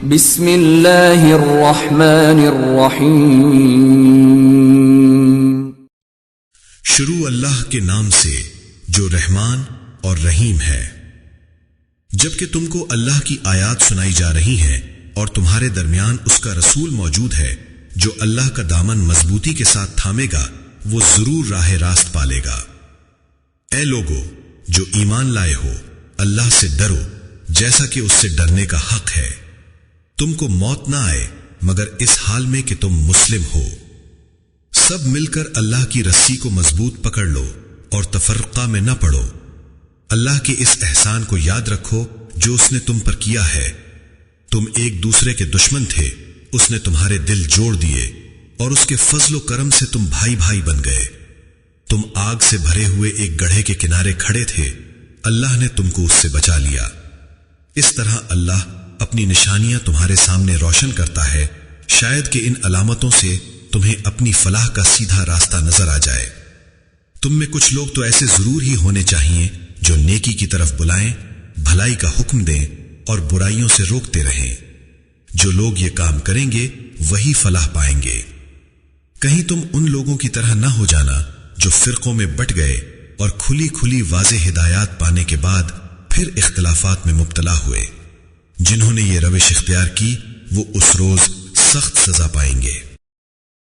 بسم اللہ الرحمن الرحیم. شروع اللہ کے نام سے جو رحمان اور رحیم ہے. جبکہ تم کو اللہ کی آیات سنائی جا رہی ہیں اور تمہارے درمیان اس کا رسول موجود ہے جو اللہ کا دامن مضبوطی کے ساتھ تھامے گا وہ ضرور راہ راست پالے گا. اے لوگو جو ایمان لائے ہو اللہ سے ڈرو جیسا کہ اس سے ڈرنے کا حق ہے. تم کو موت نہ آئے مگر اس حال میں کہ تم مسلم ہو. سب مل کر اللہ کی رسی کو مضبوط پکڑ لو اور تفرقہ میں نہ پڑو. اللہ کے اس احسان کو یاد رکھو جو اس نے تم پر کیا ہے. تم ایک دوسرے کے دشمن تھے, اس نے تمہارے دل جوڑ دیے اور اس کے فضل و کرم سے تم بھائی بھائی بن گئے. تم آگ سے بھرے ہوئے ایک گڑھے کے کنارے کھڑے تھے, اللہ نے تم کو اس سے بچا لیا. اس طرح اللہ اپنی نشانیاں تمہارے سامنے روشن کرتا ہے, شاید کہ ان علامتوں سے تمہیں اپنی فلاح کا سیدھا راستہ نظر آ جائے. تم میں کچھ لوگ تو ایسے ضرور ہی ہونے چاہیے جو نیکی کی طرف بلائیں, بھلائی کا حکم دیں اور برائیوں سے روکتے رہیں. جو لوگ یہ کام کریں گے وہی فلاح پائیں گے. کہیں تم ان لوگوں کی طرح نہ ہو جانا جو فرقوں میں بٹ گئے اور کھلی کھلی واضح ہدایات پانے کے بعد پھر اختلافات میں مبتلا ہوئے. جنہوں نے یہ روش اختیار کی وہ اس روز سخت سزا پائیں گے.